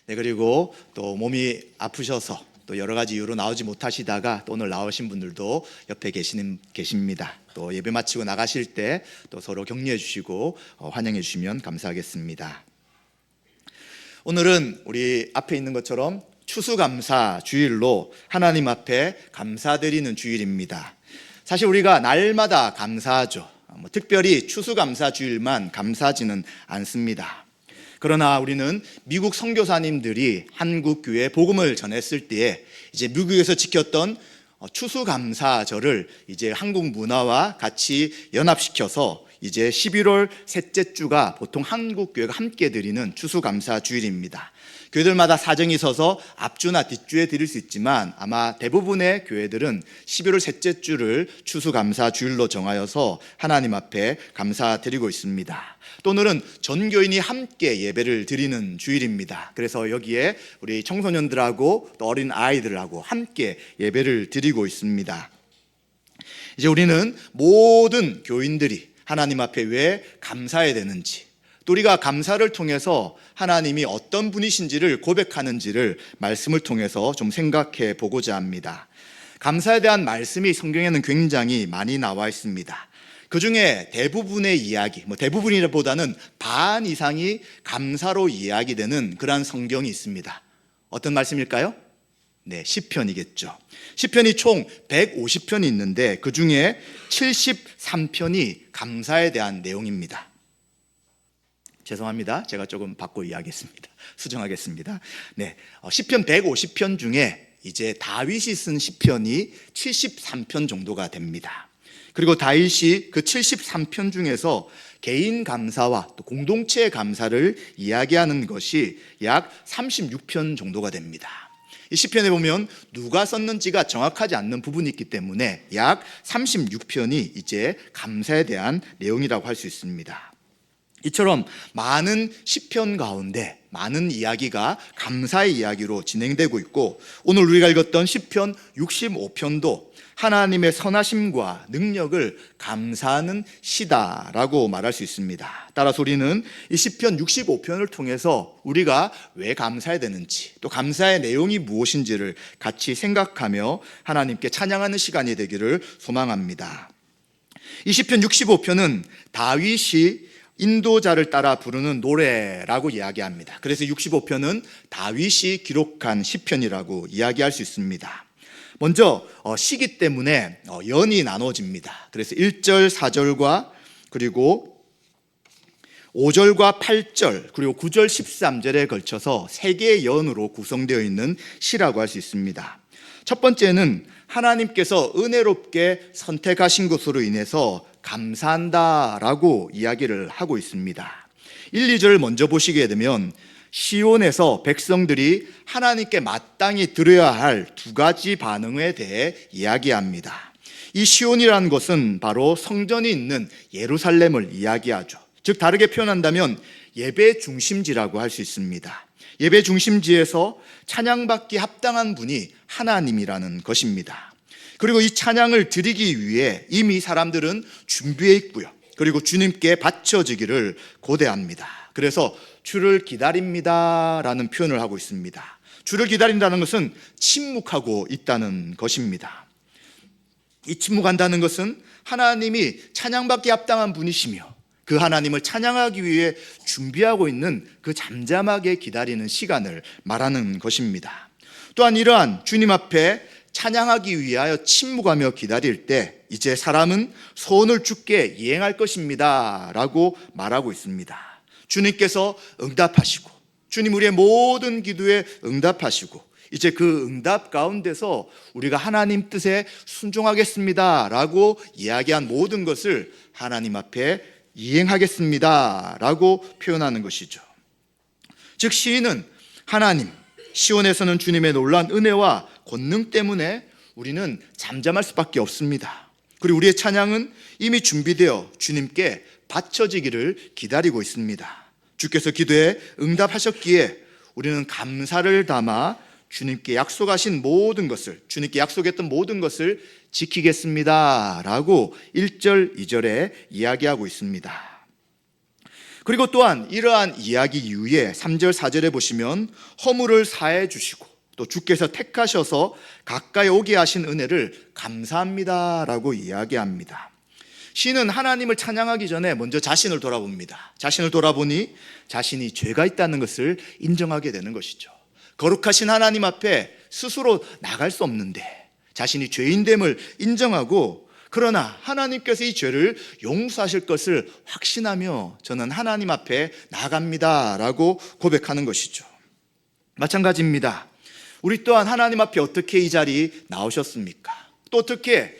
네, 그리고 또 몸이 아프셔서 또 여러 가지 이유로 나오지 못하시다가 또 오늘 나오신 분들도 옆에 계십니다. 또 예배 마치고 나가실 때 또 서로 격려해 주시고 환영해 주시면 감사하겠습니다. 오늘은 우리 앞에 있는 것처럼 추수감사 주일로 하나님 앞에 감사드리는 주일입니다. 사실 우리가 날마다 감사하죠. 특별히 추수감사 주일만 감사하지는 않습니다. 그러나 우리는 미국 선교사님들이 한국 교회에 복음을 전했을 때에 이제 미국에서 지켰던 추수감사절을 이제 한국 문화와 같이 연합시켜서 이제 11월 셋째 주가 보통 한국 교회가 함께 드리는 추수감사 주일입니다. 교회들마다 사정이 있어서 앞주나 뒷주에 드릴 수 있지만 아마 대부분의 교회들은 11월 셋째 주를 추수감사 주일로 정하여서 하나님 앞에 감사드리고 있습니다. 또 오늘은 전교인이 함께 예배를 드리는 주일입니다. 그래서 여기에 우리 청소년들하고 또 어린 아이들하고 함께 예배를 드리고 있습니다. 이제 우리는 모든 교인들이 하나님 앞에 왜 감사해야 되는지, 또 우리가 감사를 통해서 하나님이 어떤 분이신지를 고백하는지를 말씀을 통해서 좀 생각해 보고자 합니다. 감사에 대한 말씀이 성경에는 굉장히 많이 나와 있습니다. 그 중에 대부분의 이야기, 대부분이라보다는 반 이상이 감사로 이야기되는 그러한 성경이 있습니다. 어떤 말씀일까요? 네, 시편이겠죠. 시편이 총 150편이 있는데 그 중에 73편이 감사에 대한 내용입니다. 죄송합니다. 제가 조금 바꿔 이야기했습니다. 수정하겠습니다. 네, 시편 150편 중에 이제 다윗이 쓴 시편이 73편 정도가 됩니다. 그리고 다윗이 그 73편 중에서 개인 감사와 또 공동체의 감사를 이야기하는 것이 약 36편 정도가 됩니다. 이 시편에 보면 누가 썼는지가 정확하지 않는 부분이 있기 때문에 약 36편이 이제 감사에 대한 내용이라고 할 수 있습니다. 이처럼 많은 시편 가운데 많은 이야기가 감사의 이야기로 진행되고 있고, 오늘 우리가 읽었던 시편 65편도 하나님의 선하심과 능력을 감사하는 시다라고 말할 수 있습니다. 따라서 우리는 이 시편 65편을 통해서 우리가 왜 감사해야 되는지, 또 감사의 내용이 무엇인지를 같이 생각하며 하나님께 찬양하는 시간이 되기를 소망합니다. 이 시편 65편은 다윗이 인도자를 따라 부르는 노래라고 이야기합니다. 그래서 65편은 다윗이 기록한 시편이라고 이야기할 수 있습니다. 먼저 시기 때문에 연이 나눠집니다. 그래서 1절, 4절과 그리고 5절과 8절 그리고 9절, 13절에 걸쳐서 3개의 연으로 구성되어 있는 시라고 할 수 있습니다. 첫 번째는 하나님께서 은혜롭게 선택하신 것으로 인해서 감사한다라고 이야기를 하고 있습니다. 1, 2절 먼저 보시게 되면 시온에서 백성들이 하나님께 마땅히 드려야 할 2가지 반응에 대해 이야기합니다. 이 시온이라는 것은 바로 성전이 있는 예루살렘을 이야기하죠. 즉 다르게 표현한다면 예배 중심지라고 할 수 있습니다. 예배 중심지에서 찬양받기 합당한 분이 하나님이라는 것입니다. 그리고 이 찬양을 드리기 위해 이미 사람들은 준비해 있고요. 그리고 주님께 바쳐지기를 고대합니다. 그래서 주를 기다립니다 라는 표현을 하고 있습니다. 주를 기다린다는 것은 침묵하고 있다는 것입니다. 이 침묵한다는 것은 하나님이 찬양받기 합당한 분이시며 그 하나님을 찬양하기 위해 준비하고 있는 그 잠잠하게 기다리는 시간을 말하는 것입니다. 또한 이러한 주님 앞에 찬양하기 위하여 침묵하며 기다릴 때 이제 사람은 소원을 주께 이행할 것입니다 라고 말하고 있습니다. 주님께서 응답하시고 주님 우리의 모든 기도에 응답하시고 이제 그 응답 가운데서 우리가 하나님 뜻에 순종하겠습니다 라고 이야기한 모든 것을 하나님 앞에 이행하겠습니다 라고 표현하는 것이죠. 즉 시인은 하나님, 시온에서는 주님의 놀라운 은혜와 권능 때문에 우리는 잠잠할 수밖에 없습니다. 그리고 우리의 찬양은 이미 준비되어 주님께 바쳐지기를 기다리고 있습니다. 주께서 기도에 응답하셨기에 우리는 감사를 담아 주님께 약속하신 모든 것을, 주님께 약속했던 모든 것을 지키겠습니다 라고 1절, 2절에 이야기하고 있습니다. 그리고 또한 이러한 이야기 이후에 3절 4절에 보시면 허물을 사해 주시고 또 주께서 택하셔서 가까이 오게 하신 은혜를 감사합니다라고 이야기합니다. 시인은 하나님을 찬양하기 전에 먼저 자신을 돌아봅니다. 자신을 돌아보니 자신이 죄가 있다는 것을 인정하게 되는 것이죠. 거룩하신 하나님 앞에 스스로 나갈 수 없는데 자신이 죄인됨을 인정하고, 그러나 하나님께서 이 죄를 용서하실 것을 확신하며 저는 하나님 앞에 나아갑니다라고 고백하는 것이죠. 마찬가지입니다. 우리 또한 하나님 앞에 어떻게 이 자리 나오셨습니까? 또 어떻게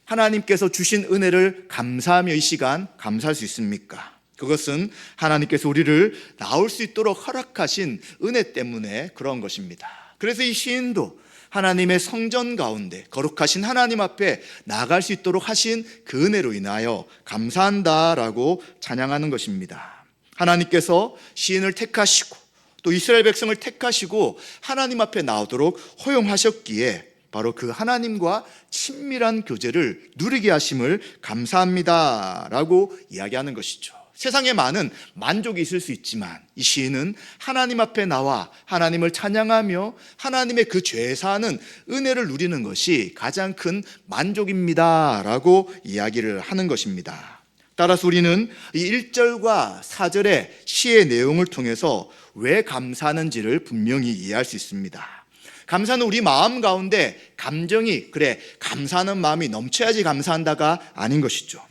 하나님께서 주신 은혜를 감사하며 이 시간 감사할 수 있습니까? 그것은 하나님께서 우리를 나올 수 있도록 허락하신 은혜 때문에 그런 것입니다. 그래서 이 시인도 하나님의 성전 가운데 거룩하신 하나님 앞에 나아갈 수 있도록 하신 그 은혜로 인하여 감사한다라고 찬양하는 것입니다. 하나님께서 시인을 택하시고 또 이스라엘 백성을 택하시고 하나님 앞에 나오도록 허용하셨기에 바로 그 하나님과 친밀한 교제를 누리게 하심을 감사합니다라고 이야기하는 것이죠. 세상에 많은 만족이 있을 수 있지만 이 시인은 하나님 앞에 나와 하나님을 찬양하며 하나님의 그 죄사하는 은혜를 누리는 것이 가장 큰 만족입니다라고 이야기를 하는 것입니다. 따라서 우리는 이 1절과 4절의 시의 내용을 통해서 왜 감사하는지를 분명히 이해할 수 있습니다. 감사는 우리 마음 가운데 감정이 그래 감사하는 마음이 넘쳐야지 감사한다가 아닌 것이죠.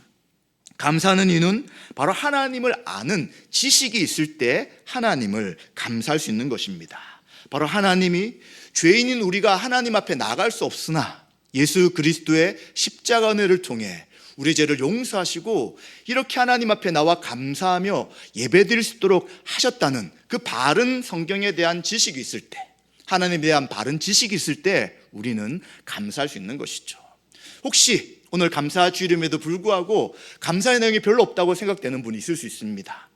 감사하는 이유는 바로 하나님을 아는 지식이 있을 때 하나님을 감사할 수 있는 것입니다. 바로 하나님이 죄인인 우리가 하나님 앞에 나갈 수 없으나 예수 그리스도의 십자가 은혜를 통해 우리 죄를 용서하시고 이렇게 하나님 앞에 나와 감사하며 예배드릴 수 있도록 하셨다는 그 바른 성경에 대한 지식이 있을 때, 하나님에 대한 바른 지식이 있을 때 우리는 감사할 수 있는 것이죠. 혹시 오늘 감사 주일임에도 불구하고 감사의 내용이 별로 없다고 생각되는 분이 있을 수 있습니다.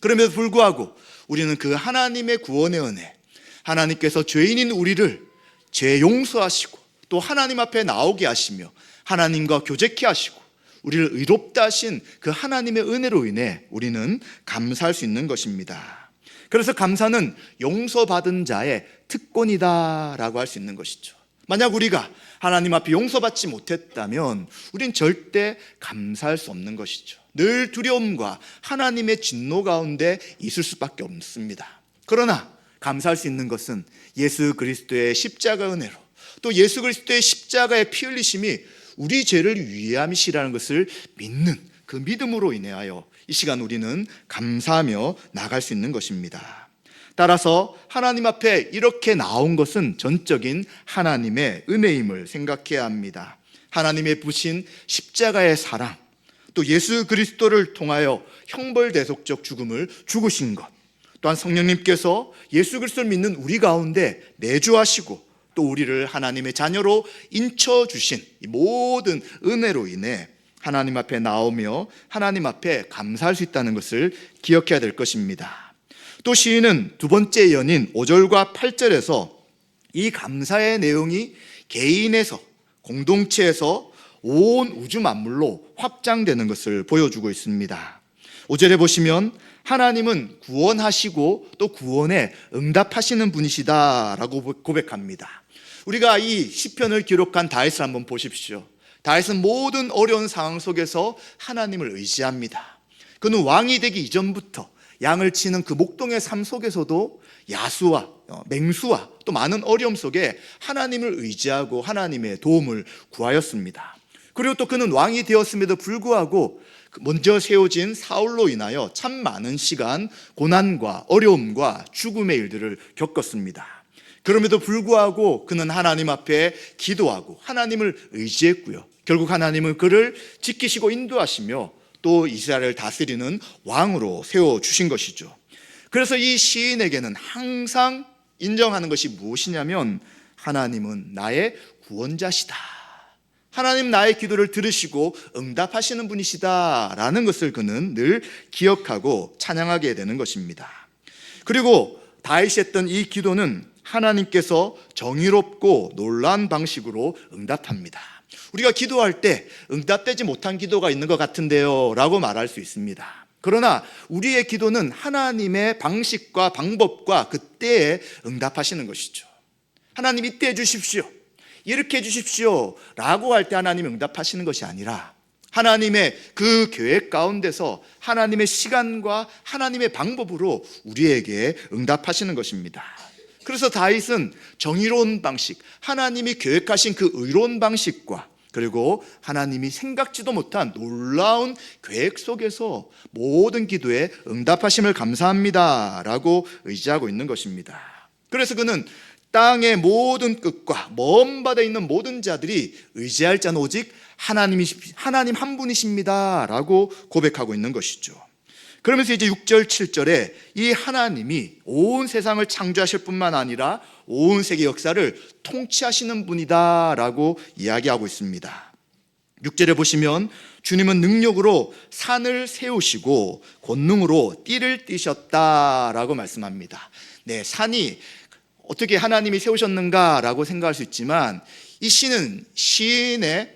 그럼에도 불구하고 우리는 그 하나님의 구원의 은혜, 하나님께서 죄인인 우리를 죄 용서하시고 또 하나님 앞에 나오게 하시며 하나님과 교제케 하시고 우리를 의롭다 하신 그 하나님의 은혜로 인해 우리는 감사할 수 있는 것입니다. 그래서 감사는 용서받은 자의 특권이다라고 할 수 있는 것이죠. 만약 우리가 하나님 앞에 용서받지 못했다면 우린 절대 감사할 수 없는 것이죠. 늘 두려움과 하나님의 진노 가운데 있을 수밖에 없습니다. 그러나 감사할 수 있는 것은 예수 그리스도의 십자가 은혜로, 또 예수 그리스도의 십자가의 피 흘리심이 우리 죄를 위함이시라는 것을 믿는 그 믿음으로 인하여 이 시간 우리는 감사하며 나갈 수 있는 것입니다. 따라서 하나님 앞에 이렇게 나온 것은 전적인 하나님의 은혜임을 생각해야 합니다. 하나님의 부신 십자가의 사랑, 또 예수 그리스도를 통하여 형벌대속적 죽음을 죽으신 것, 또한 성령님께서 예수 그리스도를 믿는 우리 가운데 내주하시고 또 우리를 하나님의 자녀로 인쳐주신 이 모든 은혜로 인해 하나님 앞에 나오며 하나님 앞에 감사할 수 있다는 것을 기억해야 될 것입니다. 또 시인은 두 번째 연인 5절과 8절에서 이 감사의 내용이 개인에서, 공동체에서 온 우주 만물로 확장되는 것을 보여주고 있습니다. 5절에 보시면 하나님은 구원하시고 또 구원에 응답하시는 분이시다라고 고백합니다. 우리가 이 시편을 기록한 다윗을 한번 보십시오. 다윗은 모든 어려운 상황 속에서 하나님을 의지합니다. 그는 왕이 되기 이전부터 양을 치는 그 목동의 삶 속에서도 야수와 맹수와 또 많은 어려움 속에 하나님을 의지하고 하나님의 도움을 구하였습니다. 그리고 또 그는 왕이 되었음에도 불구하고 먼저 세워진 사울로 인하여 참 많은 시간 고난과 어려움과 죽음의 일들을 겪었습니다. 그럼에도 불구하고 그는 하나님 앞에 기도하고 하나님을 의지했고요. 결국 하나님은 그를 지키시고 인도하시며 또 이스라엘을 다스리는 왕으로 세워주신 것이죠. 그래서 이 시인에게는 항상 인정하는 것이 무엇이냐면 하나님은 나의 구원자시다, 하나님 나의 기도를 들으시고 응답하시는 분이시다라는 것을 그는 늘 기억하고 찬양하게 되는 것입니다. 그리고 다윗이 했던 이 기도는 하나님께서 정의롭고 놀라운 방식으로 응답합니다. 우리가 기도할 때 응답되지 못한 기도가 있는 것 같은데요 라고 말할 수 있습니다. 그러나 우리의 기도는 하나님의 방식과 방법과 그때에 응답하시는 것이죠. 하나님 이때 해주십시오, 이렇게 해주십시오 라고 할 때 하나님이 응답하시는 것이 아니라 하나님의 그 계획 가운데서 하나님의 시간과 하나님의 방법으로 우리에게 응답하시는 것입니다. 그래서 다윗은 정의로운 방식, 하나님이 계획하신 그 의로운 방식과 그리고 하나님이 생각지도 못한 놀라운 계획 속에서 모든 기도에 응답하심을 감사합니다 라고 의지하고 있는 것입니다. 그래서 그는 땅의 모든 끝과 먼 바다에 있는 모든 자들이 의지할 자는 오직 하나님 한 분이십니다 라고 고백하고 있는 것이죠. 그러면서 이제 6절 7절에 이 하나님이 온 세상을 창조하실 뿐만 아니라 온 세계 역사를 통치하시는 분이다 라고 이야기하고 있습니다. 6절에 보시면 주님은 능력으로 산을 세우시고 권능으로 띠를 띠셨다라고 말씀합니다. 네, 산이 어떻게 하나님이 세우셨는가라고 생각할 수 있지만 이 시는 시인의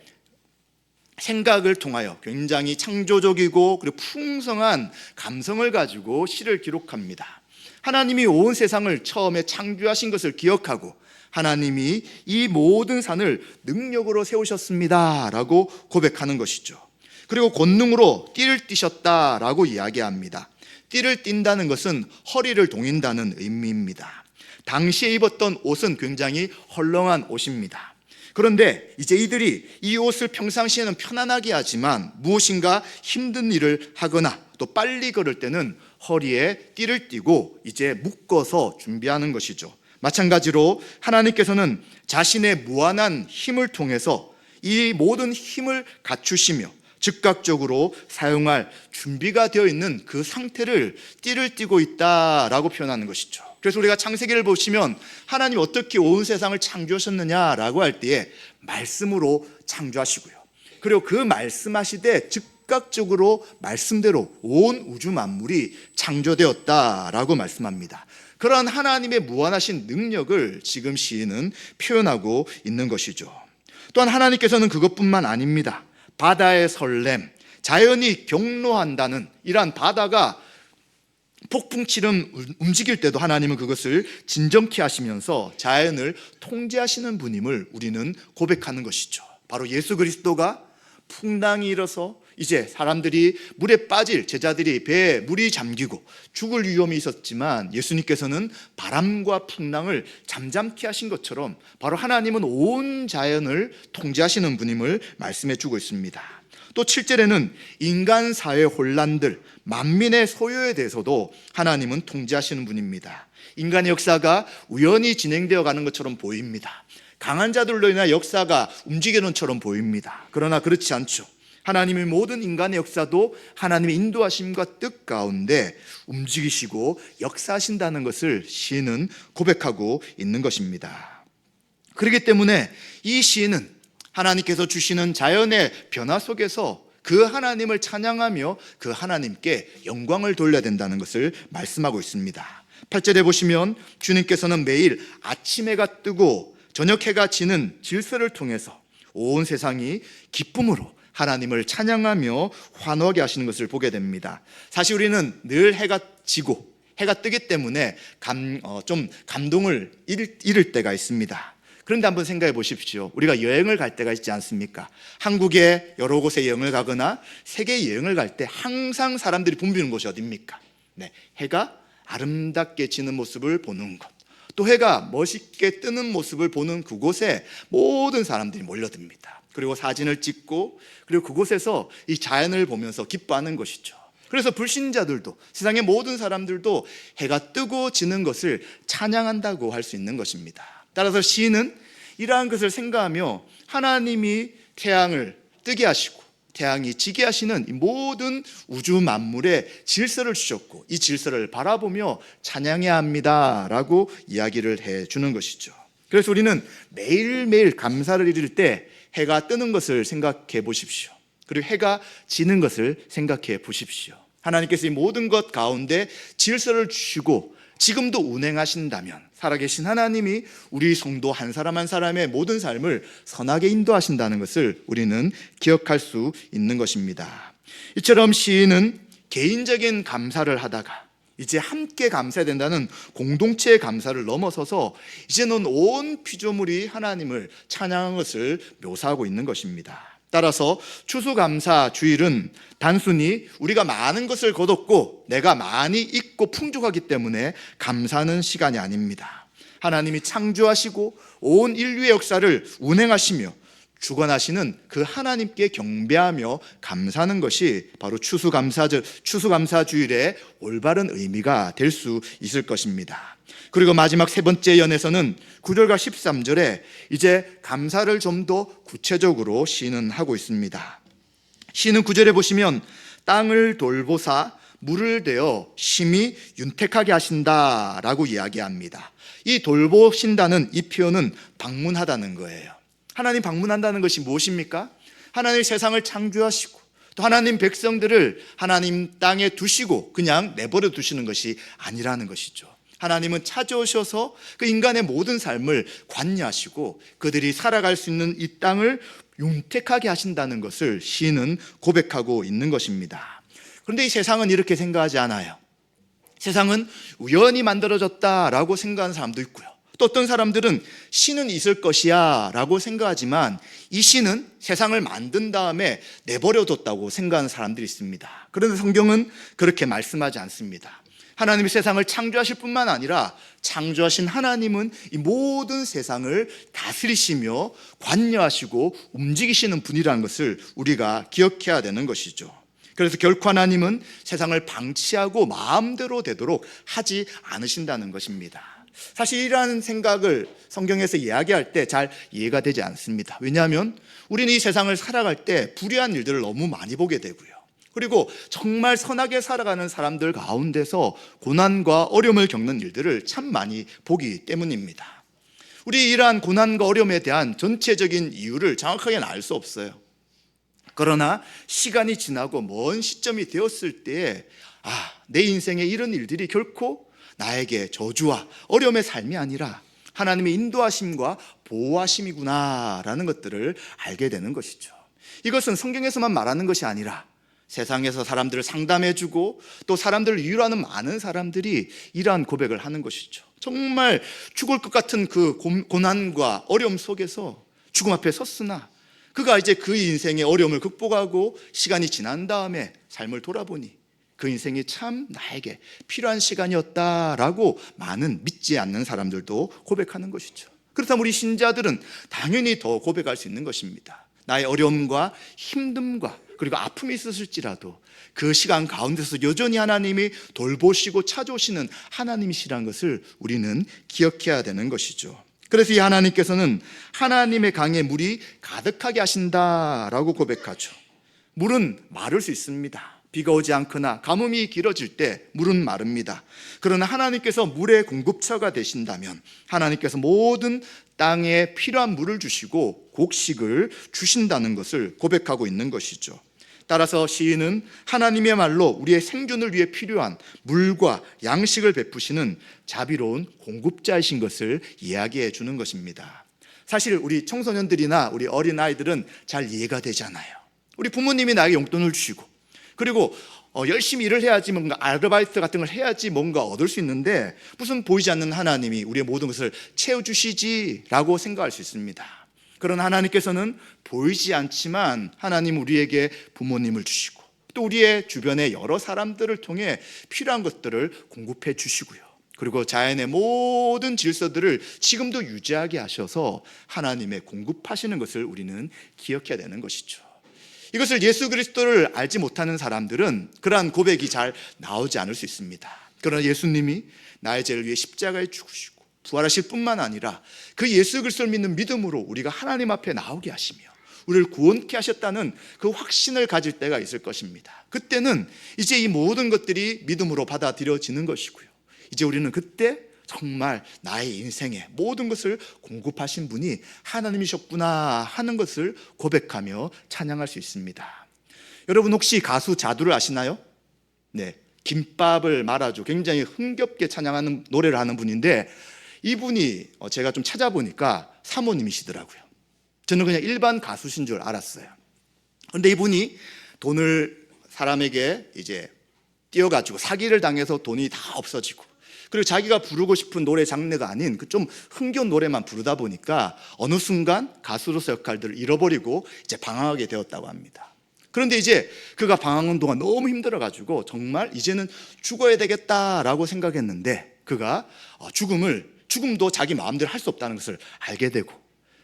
생각을 통하여 굉장히 창조적이고 그리고 풍성한 감성을 가지고 시를 기록합니다. 하나님이 온 세상을 처음에 창조하신 것을 기억하고 하나님이 이 모든 산을 능력으로 세우셨습니다 라고 고백하는 것이죠. 그리고 권능으로 띠를 띠셨다라고 이야기합니다. 띠를 띈다는 것은 허리를 동인다는 의미입니다. 당시에 입었던 옷은 굉장히 헐렁한 옷입니다. 그런데 이제 이들이 이 옷을 평상시에는 편안하게 하지만 무엇인가 힘든 일을 하거나 또 빨리 걸을 때는 허리에 띠를 띠고 이제 묶어서 준비하는 것이죠. 마찬가지로 하나님께서는 자신의 무한한 힘을 통해서 이 모든 힘을 갖추시며 즉각적으로 사용할 준비가 되어 있는 그 상태를 띠를 띠고 있다라고 표현하는 것이죠. 그래서 우리가 창세기를 보시면 하나님 어떻게 온 세상을 창조하셨느냐라고 할 때에 말씀으로 창조하시고요. 그리고 그 말씀하시되 즉각적으로 말씀대로 온 우주 만물이 창조되었다라고 말씀합니다. 그러한 하나님의 무한하신 능력을 지금 시인은 표현하고 있는 것이죠. 또한 하나님께서는 그것뿐만 아닙니다. 바다의 설렘, 자연이 경로한다는 이러한 바다가 폭풍처럼 움직일 때도 하나님은 그것을 진정케 하시면서 자연을 통제하시는 분임을 우리는 고백하는 것이죠. 바로 예수 그리스도가 풍랑이 일어서 이제 사람들이 물에 빠질, 제자들이 배에 물이 잠기고 죽을 위험이 있었지만 예수님께서는 바람과 풍랑을 잠잠케 하신 것처럼 바로 하나님은 온 자연을 통제하시는 분임을 말씀해 주고 있습니다. 또 7절에는 인간 사회 혼란들, 만민의 소요에 대해서도 하나님은 통제하시는 분입니다. 인간의 역사가 우연히 진행되어 가는 것처럼 보입니다. 강한 자들로 인해 역사가 움직이는 것처럼 보입니다. 그러나 그렇지 않죠. 하나님의 모든 인간의 역사도 하나님의 인도하심과 뜻 가운데 움직이시고 역사하신다는 것을 시인은 고백하고 있는 것입니다. 그렇기 때문에 이 시인은 하나님께서 주시는 자연의 변화 속에서 그 하나님을 찬양하며 그 하나님께 영광을 돌려야 된다는 것을 말씀하고 있습니다. 8절에 보시면 주님께서는 매일 아침 해가 뜨고 저녁 해가 지는 질서를 통해서 온 세상이 기쁨으로 하나님을 찬양하며 환호하게 하시는 것을 보게 됩니다. 사실 우리는 늘 해가 지고 해가 뜨기 때문에 좀 감동을 잃을 때가 있습니다. 그런데 한번 생각해 보십시오. 우리가 여행을 갈 때가 있지 않습니까? 한국의 여러 곳에 여행을 가거나 세계 여행을 갈 때 항상 사람들이 붐비는 곳이 어디입니까? 네, 해가 아름답게 지는 모습을 보는 것, 또 해가 멋있게 뜨는 모습을 보는 그곳에 모든 사람들이 몰려듭니다. 그리고 사진을 찍고 그리고 그곳에서 이 자연을 보면서 기뻐하는 것이죠. 그래서 불신자들도 세상의 모든 사람들도 해가 뜨고 지는 것을 찬양한다고 할 수 있는 것입니다. 따라서 시인은 이러한 것을 생각하며 하나님이 태양을 뜨게 하시고 태양이 지게 하시는 이 모든 우주 만물에 질서를 주셨고 이 질서를 바라보며 찬양해야 합니다 라고 이야기를 해주는 것이죠. 그래서 우리는 매일매일 감사를 드릴 때 해가 뜨는 것을 생각해 보십시오. 그리고 해가 지는 것을 생각해 보십시오. 하나님께서 이 모든 것 가운데 질서를 주시고 지금도 운행하신다면 살아계신 하나님이 우리 성도 한 사람 한 사람의 모든 삶을 선하게 인도하신다는 것을 우리는 기억할 수 있는 것입니다. 이처럼 시인은 개인적인 감사를 하다가 이제 함께 감사해야 된다는 공동체의 감사를 넘어서서 이제는 온 피조물이 하나님을 찬양한 것을 묘사하고 있는 것입니다. 따라서 추수감사 주일은 단순히 우리가 많은 것을 거뒀고 내가 많이 있고 풍족하기 때문에 감사하는 시간이 아닙니다. 하나님이 창조하시고 온 인류의 역사를 운행하시며 주관하시는 그 하나님께 경배하며 감사하는 것이 바로 추수감사 주일의 올바른 의미가 될 수 있을 것입니다. 그리고 마지막 세 번째 연에서는 9절과 13절에 이제 감사를 좀 더 구체적으로 시인은 하고 있습니다. 시인은 9절에 보시면 땅을 돌보사 물을 대어 심히 윤택하게 하신다라고 이야기합니다. 이 돌보신다는 이 표현은 방문하다는 거예요. 하나님 방문한다는 것이 무엇입니까? 하나님 세상을 창조하시고 또 하나님 백성들을 하나님 땅에 두시고 그냥 내버려 두시는 것이 아니라는 것이죠. 하나님은 찾아오셔서 그 인간의 모든 삶을 관여하시고 그들이 살아갈 수 있는 이 땅을 윤택하게 하신다는 것을 시인은 고백하고 있는 것입니다. 그런데 이 세상은 이렇게 생각하지 않아요. 세상은 우연히 만들어졌다라고 생각하는 사람도 있고요. 또 어떤 사람들은 신은 있을 것이야 라고 생각하지만 이 신은 세상을 만든 다음에 내버려뒀다고 생각하는 사람들이 있습니다. 그런데 성경은 그렇게 말씀하지 않습니다. 하나님이 세상을 창조하실 뿐만 아니라 창조하신 하나님은 이 모든 세상을 다스리시며 관여하시고 움직이시는 분이라는 것을 우리가 기억해야 되는 것이죠. 그래서 결코 하나님은 세상을 방치하고 마음대로 되도록 하지 않으신다는 것입니다. 사실 이러한 생각을 성경에서 이야기할 때 잘 이해가 되지 않습니다. 왜냐하면 우리는 이 세상을 살아갈 때 불의한 일들을 너무 많이 보게 되고요. 그리고 정말 선하게 살아가는 사람들 가운데서 고난과 어려움을 겪는 일들을 참 많이 보기 때문입니다. 우리 이러한 고난과 어려움에 대한 전체적인 이유를 정확하게는 알 수 없어요. 그러나 시간이 지나고 먼 시점이 되었을 때에 내 인생에 이런 일들이 결코 나에게 저주와 어려움의 삶이 아니라 하나님의 인도하심과 보호하심이구나 라는 것들을 알게 되는 것이죠. 이것은 성경에서만 말하는 것이 아니라 세상에서 사람들을 상담해주고 또 사람들을 위로하는 많은 사람들이 이러한 고백을 하는 것이죠. 정말 죽을 것 같은 그 고난과 어려움 속에서 죽음 앞에 섰으나 그가 이제 그 인생의 어려움을 극복하고 시간이 지난 다음에 삶을 돌아보니 그 인생이 참 나에게 필요한 시간이었다라고 많은 믿지 않는 사람들도 고백하는 것이죠. 그렇다면 우리 신자들은 당연히 더 고백할 수 있는 것입니다. 나의 어려움과 힘듦과 그리고 아픔이 있었을지라도 그 시간 가운데서 여전히 하나님이 돌보시고 찾아오시는 하나님이시라는 것을 우리는 기억해야 되는 것이죠. 그래서 이 하나님께서는 하나님의 강에 물이 가득하게 하신다라고 고백하죠. 물은 마를 수 있습니다. 비가 오지 않거나 가뭄이 길어질 때 물은 마릅니다. 그러나 하나님께서 물의 공급처가 되신다면 하나님께서 모든 땅에 필요한 물을 주시고 곡식을 주신다는 것을 고백하고 있는 것이죠. 따라서 시인은 하나님의 말로 우리의 생존을 위해 필요한 물과 양식을 베푸시는 자비로운 공급자이신 것을 이야기해 주는 것입니다. 사실 우리 청소년들이나 우리 어린아이들은 잘 이해가 되지 않아요. 우리 부모님이 나에게 용돈을 주시고 그리고 열심히 일을 해야지 뭔가 아르바이트 같은 걸 해야지 뭔가 얻을 수 있는데 무슨 보이지 않는 하나님이 우리의 모든 것을 채워주시지라고 생각할 수 있습니다. 그러나 하나님께서는 보이지 않지만 하나님 우리에게 부모님을 주시고 또 우리의 주변의 여러 사람들을 통해 필요한 것들을 공급해 주시고요. 그리고 자연의 모든 질서들을 지금도 유지하게 하셔서 하나님의 공급하시는 것을 우리는 기억해야 되는 것이죠. 이것을 예수 그리스도를 알지 못하는 사람들은 그러한 고백이 잘 나오지 않을 수 있습니다. 그러나 예수님이 나의 죄를 위해 십자가에 죽으시고 부활하실 뿐만 아니라 그 예수 그리스도를 믿는 믿음으로 우리가 하나님 앞에 나오게 하시며 우리를 구원케 하셨다는 그 확신을 가질 때가 있을 것입니다. 그때는 이제 이 모든 것들이 믿음으로 받아들여지는 것이고요. 이제 우리는 그때 정말 나의 인생에 모든 것을 공급하신 분이 하나님이셨구나 하는 것을 고백하며 찬양할 수 있습니다. 여러분 혹시 가수 자두를 아시나요? 네, 김밥을 말아줘 굉장히 흥겹게 찬양하는 노래를 하는 분인데 이분이 제가 좀 찾아보니까 사모님이시더라고요. 저는 그냥 일반 가수신 줄 알았어요. 그런데 이분이 돈을 사람에게 이제 뛰어가지고 사기를 당해서 돈이 다 없어지고, 그리고 자기가 부르고 싶은 노래 장르가 아닌 그 좀 흥겨운 노래만 부르다 보니까 어느 순간 가수로서 역할들을 잃어버리고 이제 방황하게 되었다고 합니다. 그런데 이제 그가 방황하는 동안 너무 힘들어가지고 정말 이제는 죽어야 되겠다라고 생각했는데, 그가 죽음도 자기 마음대로 할 수 없다는 것을 알게 되고,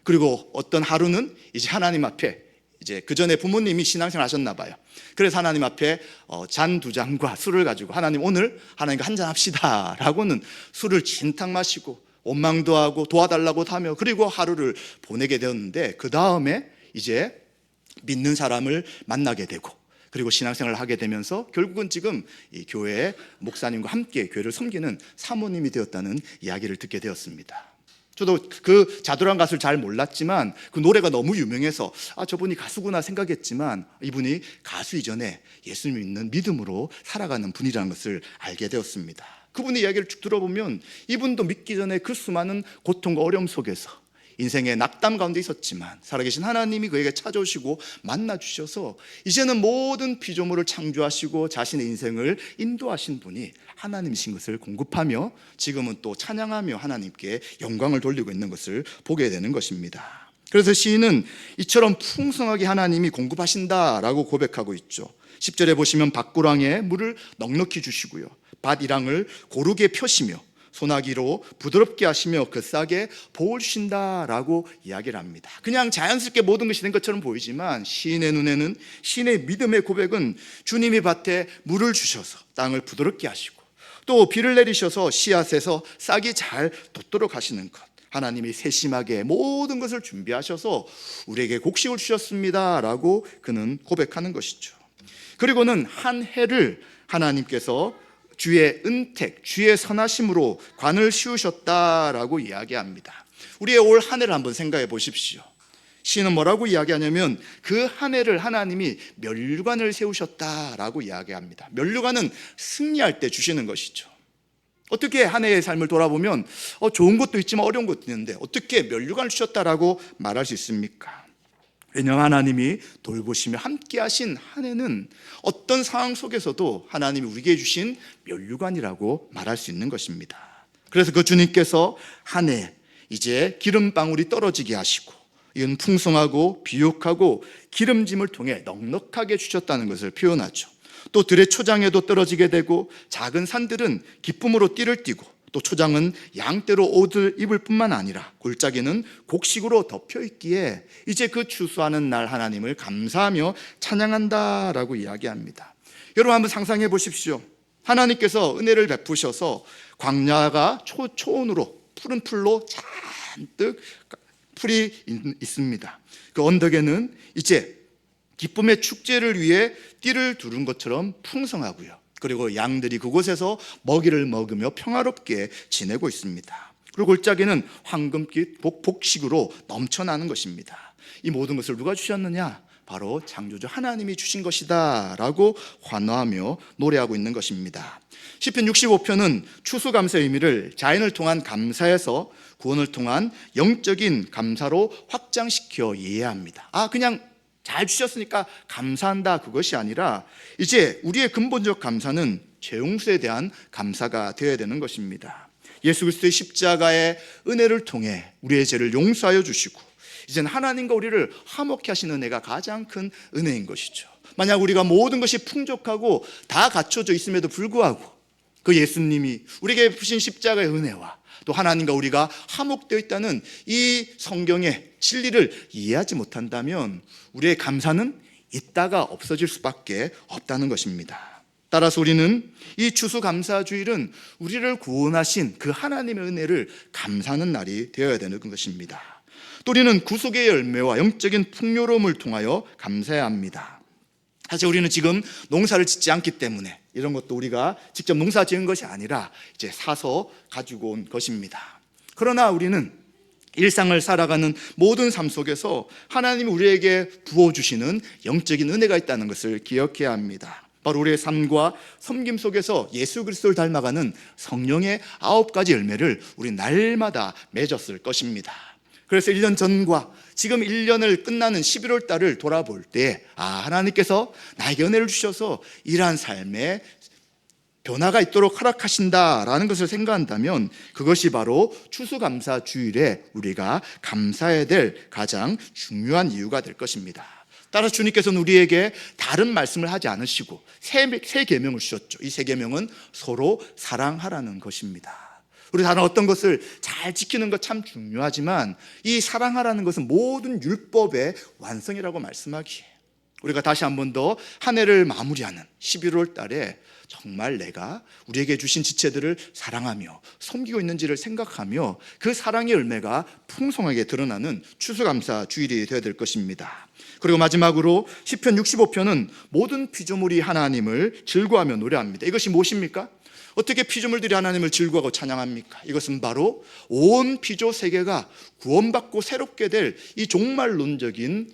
그리고 어떤 하루는 이제 하나님 앞에, 이제 그 전에 부모님이 신앙생활 하셨나 봐요. 그래서 하나님 앞에 잔 2잔과 술을 가지고, 하나님 오늘 하나님과 한잔 합시다 라고는 술을 진탕 마시고 원망도 하고 도와달라고 하며, 그리고 하루를 보내게 되었는데, 그 다음에 이제 믿는 사람을 만나게 되고, 그리고 신앙생활을 하게 되면서 결국은 지금 이 교회 목사님과 함께 교회를 섬기는 사모님이 되었다는 이야기를 듣게 되었습니다. 저도 그 자두란 가수를 잘 몰랐지만 그 노래가 너무 유명해서 저분이 가수구나 생각했지만, 이분이 가수 이전에 예수님 믿는 믿음으로 살아가는 분이라는 것을 알게 되었습니다. 그분의 이야기를 쭉 들어보면 이분도 믿기 전에 그 수많은 고통과 어려움 속에서 인생의 낙담 가운데 있었지만 살아계신 하나님이 그에게 찾아오시고 만나주셔서 이제는 모든 피조물을 창조하시고 자신의 인생을 인도하신 분이 하나님이신 것을 공급하며 지금은 또 찬양하며 하나님께 영광을 돌리고 있는 것을 보게 되는 것입니다. 그래서 시인은 이처럼 풍성하게 하나님이 공급하신다라고 고백하고 있죠. 10절에 보시면 밭구랑에 물을 넉넉히 주시고요, 밭이랑을 고르게 펴시며 소나기로 부드럽게 하시며 그 싹에 복을 주신다라고 이야기를 합니다. 그냥 자연스럽게 모든 것이 된 것처럼 보이지만 시인의 눈에는, 시인의 믿음의 고백은 주님이 밭에 물을 주셔서 땅을 부드럽게 하시고, 또 비를 내리셔서 씨앗에서 싹이 잘 돋도록 하시는 것, 하나님이 세심하게 모든 것을 준비하셔서 우리에게 곡식을 주셨습니다 라고 그는 고백하는 것이죠. 그리고는 한 해를 하나님께서 주의 은택, 주의 선하심으로 관을 씌우셨다라고 이야기합니다. 우리의 올 한 해를 한번 생각해 보십시오. 시인은 뭐라고 이야기하냐면 그 한 해를 하나님이 면류관을 세우셨다라고 이야기합니다. 면류관은 승리할 때 주시는 것이죠. 어떻게 한 해의 삶을 돌아보면 좋은 것도 있지만 어려운 것도 있는데 어떻게 면류관을 주셨다라고 말할 수 있습니까? 왜냐하면 하나님이 돌보시며 함께 하신 한 해는 어떤 상황 속에서도 하나님이 우리에게 주신 면류관이라고 말할 수 있는 것입니다. 그래서 그 주님께서 한 해 이제 기름방울이 떨어지게 하시고, 이건 풍성하고 비옥하고 기름짐을 통해 넉넉하게 주셨다는 것을 표현하죠. 또 들의 초장에도 떨어지게 되고, 작은 산들은 기쁨으로 띠를 띠고, 또 초장은 양떼로 옷을 입을 뿐만 아니라 골짜기는 곡식으로 덮여 있기에 이제 그 추수하는 날 하나님을 감사하며 찬양한다라고 이야기합니다. 여러분 한번 상상해 보십시오. 하나님께서 은혜를 베푸셔서 광야가 초온으로 푸른 풀로 잔뜩 풀이 있습니다. 그 언덕에는 이제 기쁨의 축제를 위해 띠를 두른 것처럼 풍성하고요, 그리고 양들이 그곳에서 먹이를 먹으며 평화롭게 지내고 있습니다. 그리고 골짜기는 황금빛 복식으로 넘쳐나는 것입니다. 이 모든 것을 누가 주셨느냐? 바로 창조주 하나님이 주신 것이다 라고 환호하며 노래하고 있는 것입니다. 시편 65편은 추수감사의 의미를 자연을 통한 감사에서 구원을 통한 영적인 감사로 확장시켜 이해합니다. 그냥 잘 주셨으니까 감사한다, 그것이 아니라 이제 우리의 근본적 감사는 죄용서에 대한 감사가 되어야 되는 것입니다. 예수 그리스도의 십자가의 은혜를 통해 우리의 죄를 용서하여 주시고 이제는 하나님과 우리를 화목케 하시는 은혜가 가장 큰 은혜인 것이죠. 만약 우리가 모든 것이 풍족하고 다 갖춰져 있음에도 불구하고 그 예수님이 우리에게 베푸신 십자가의 은혜와 또 하나님과 우리가 화목되어 있다는 이 성경의 진리를 이해하지 못한다면 우리의 감사는 있다가 없어질 수밖에 없다는 것입니다. 따라서 우리는 이 추수감사주일은 우리를 구원하신 그 하나님의 은혜를 감사하는 날이 되어야 되는 것입니다. 또 우리는 구속의 열매와 영적인 풍요로움을 통하여 감사해야 합니다. 사실 우리는 지금 농사를 짓지 않기 때문에 이런 것도 우리가 직접 농사 지은 것이 아니라 이제 사서 가지고 온 것입니다. 그러나 우리는 일상을 살아가는 모든 삶 속에서 하나님이 우리에게 부어주시는 영적인 은혜가 있다는 것을 기억해야 합니다. 바로 우리의 삶과 섬김 속에서 예수 그리스도를 닮아가는 성령의 9가지 열매를 우리 날마다 맺었을 것입니다. 그래서 1년 전과 지금 1년을 끝나는 11월 달을 돌아볼 때 하나님께서 나에게 은혜를 주셔서 이러한 삶에 변화가 있도록 허락하신다라는 것을 생각한다면 그것이 바로 추수감사주일에 우리가 감사해야 될 가장 중요한 이유가 될 것입니다. 따라서 주님께서는 우리에게 다른 말씀을 하지 않으시고 세 계명을 주셨죠. 이 세 계명은 서로 사랑하라는 것입니다. 우리 다른 어떤 것을 잘 지키는 것 참 중요하지만 이 사랑하라는 것은 모든 율법의 완성이라고 말씀하기에 우리가 다시 한 번 더 한 해를 마무리하는 11월 달에 정말 내가 우리에게 주신 지체들을 사랑하며 섬기고 있는지를 생각하며 그 사랑의 열매가 풍성하게 드러나는 추수감사 주일이 되어야 될 것입니다. 그리고 마지막으로 시편 65편은 모든 피조물이 하나님을 즐거워하며 노래합니다. 이것이 무엇입니까? 어떻게 피조물들이 하나님을 즐거워하고 찬양합니까? 이것은 바로 온 피조 세계가 구원받고 새롭게 될 이 종말론적인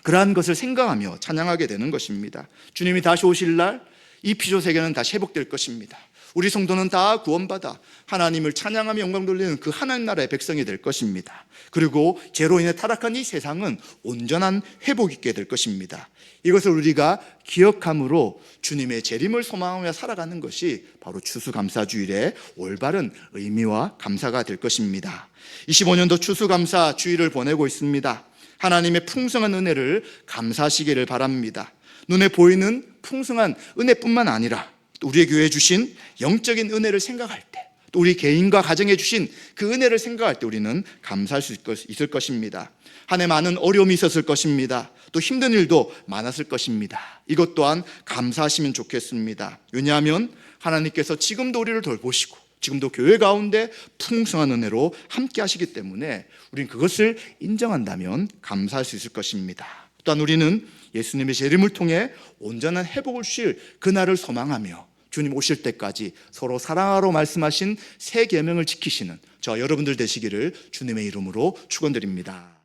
그러한 것을 생각하며 찬양하게 되는 것입니다. 주님이 다시 오실 날 이 피조 세계는 다시 회복될 것입니다. 우리 성도는 다 구원받아 하나님을 찬양하며 영광 돌리는 그 하나님 나라의 백성이 될 것입니다. 그리고 죄로 인해 타락한 이 세상은 온전한 회복이 있게 될 것입니다. 이것을 우리가 기억함으로 주님의 재림을 소망하며 살아가는 것이 바로 추수감사주일의 올바른 의미와 감사가 될 것입니다. 25년도 추수감사주일을 보내고 있습니다. 하나님의 풍성한 은혜를 감사하시기를 바랍니다. 눈에 보이는 풍성한 은혜뿐만 아니라 또 우리의 교회에 주신 영적인 은혜를 생각할 때, 또 우리 개인과 가정에 주신 그 은혜를 생각할 때 우리는 감사할 수 있을 것입니다. 한 해 많은 어려움이 있었을 것입니다. 또 힘든 일도 많았을 것입니다. 이것 또한 감사하시면 좋겠습니다. 왜냐하면 하나님께서 지금도 우리를 돌보시고 지금도 교회 가운데 풍성한 은혜로 함께 하시기 때문에 우리는 그것을 인정한다면 감사할 수 있을 것입니다. 또한 우리는 예수님의 재림을 통해 온전한 회복을 주실 그날을 소망하며 주님 오실 때까지 서로 사랑하라고 말씀하신 세 계명을 지키시는 저 여러분들 되시기를 주님의 이름으로 축원드립니다.